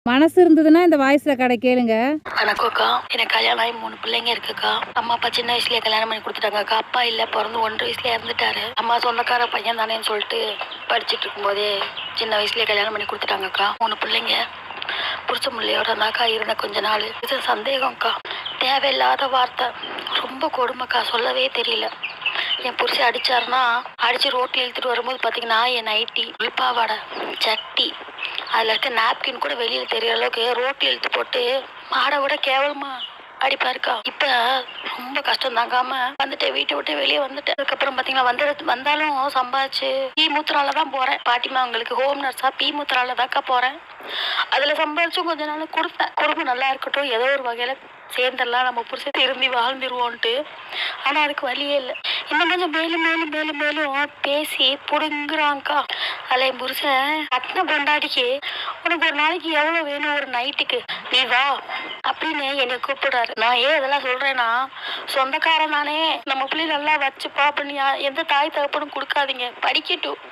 மனசு இருந்ததுன்னா இந்த வாய்ஸ்ல கடை கேளுங்க. வணக்கம்க்கா, எனக்கு கல்யாணம் ஆகி 3 பிள்ளைங்க இருக்குக்கா. அம்மா அப்பா சின்ன வயசுலயே கல்யாணம் பண்ணி கொடுத்துட்டாங்கக்கா. அப்பா இல்ல, பிறந்து 1.5 வயசுல இறந்துட்டாரு. அம்மா சொந்தக்கார பையன் தானேன்னு சொல்லிட்டு படிச்சுட்டு இருக்கும்போதே சின்ன வயசுலயே கல்யாணம் பண்ணி கொடுத்துட்டாங்கக்கா. 3 பிள்ளைங்க புருஷ முள்ளையோட இருந்தாக்கா இருந்த கொஞ்ச நாள். இது சந்தேகம்க்கா, தேவையில்லாத வார்த்தை, ரொம்ப கொடுமைக்கா, சொல்லவே தெரியல. என் புருஷன் அடிச்சாருன்னா அடிச்சு ரோட்டில் இழுத்துட்டு வரும்போது பார்த்தீங்கன்னா என் நைட்டி, உள்பாவாடை, சட்டி, அதில் இருக்க நாப்கின் கூட வெளியில் தெரியற அளவுக்கு ரோட்டில் இழுத்து போட்டு மாடை விட கேவலமா அடிப்பாருக்கா. இப்போ ரொம்ப கஷ்டம் தாங்காம வந்துட்டு வீட்டை விட்டு வெளியே வந்துட்டேன். அதுக்கப்புறம் பார்த்தீங்கன்னா வந்தாலும் சம்பாதிச்சு பீ மூத்திரால தான் போகிறேன். பாட்டிமா அவங்களுக்கு ஹோம் நர்ஸாக பீ மூத்திரால தாக்கா போகிறேன். அதில் சம்பாதிச்சும் கொஞ்ச நாள் கொடுப்பேன். குடும்பம் நல்லா இருக்கட்டும், ஏதோ ஒரு வகையில் சேர்ந்துடலாம், நம்ம புருஷன் திரும்பி வாழ்ந்துருவோன்ட்டு. ஆனால் அதுக்கு வழியே இல்லை. இன்னும் கொஞ்சம் மேலும் மேலும் மேலும் மேலும் பேசி புடுங்குறாங்க்கா. அதில் என் புருஷன் கட்டின பொண்டாட்டிக்கு உனக்கு ஒரு நாளைக்கு எவ்வளோ வேணும், ஒரு நைட்டுக்கு நீ வா அப்படின்னு என்னை கூப்பிடுறாரு. நான் ஏன் இதெல்லாம் சொல்கிறேன்னா, சொந்தக்காரன் தானே, நம்ம பிள்ளை நல்லா வச்சுப்பா அப்படின்னு எந்த தாய் தகப்பனும் கொடுக்காதீங்க. படிக்கட்டும்,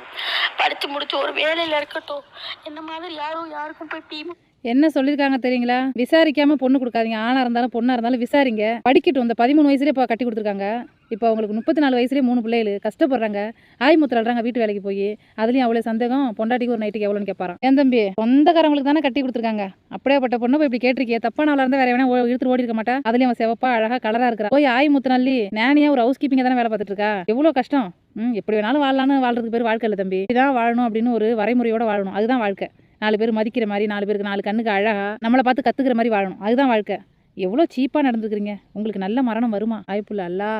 படித்து முடிச்சு ஒரு வேலையில் இருக்கட்டும். என்ன மாதிரி யாருக்கும் போய் டீம் என்ன சொல்லியிருக்காங்க தெரியுங்களா? விசாரிக்காம பொண்ணு கொடுக்காதீங்க. ஆணா இருந்தாலும் பொண்ணா இருந்தாலும் விசாரிங்க. படிக்கட்டும். இந்த 13 வயசுலேயே இப்போ கட்டி கொடுத்துருக்காங்க. இப்போ அவங்களுக்கு 34 வயசுலேயே 3 பிள்ளைகள் கஷ்டப்படுறாங்க. ஆய் முத்திராடுறாங்க வீட்டு வேலைக்கு போய். அதுலேயும் அவ்வளோ சந்தேகம், பொண்டாட்டிக்கு ஒரு நைட்டுக்கு எவ்வளோன்னு கேட்பாராம். ஏன் தம்பி, சொந்தக்காரங்களுக்கு தானே கட்டி கொடுத்துருக்காங்க. அப்படியேப்பட்ட பொண்ணை போய் இப்படி கேட்டிருக்கே, தப்பான ஆளாக இருந்தால் வேற எவனா இழுத்துட்டு ஓடி இருக்க மாட்டா? அதுலேயும் அவன் செவப்பா அழகா கலராக இருக்கிறா. போய் ஆய் முத்தினாலி நேனியா ஒரு ஹவுஸ் கீப்பிங்க தானே வேலை பார்த்துட்டு இருக்கா. எவ்வளோ கஷ்டம். எப்படி வேணாலும் வாழலான்னு வாழ்றதுக்கு பேர் வாழ்க்கை இல்லை தம்பி. இதுதான் வாழணும் அப்படின்னு ஒரு வரைமுறையோட வாழணும். அதுதான் வாழ்க்கை. 4 பேர் மதிக்கிற மாதிரி, 4 பேருக்கு 4 கண்ணுக்கு அழகா நம்மளை பார்த்து கத்துக்கிற மாதிரி வாழணும். அதுதான் வாழ்க்கை. எவ்வளோ சீப்பாக நடந்துக்கிறீங்க. உங்களுக்கு நல்ல மரணம் வருமா? வாய்ப்புள்ள அல்லா.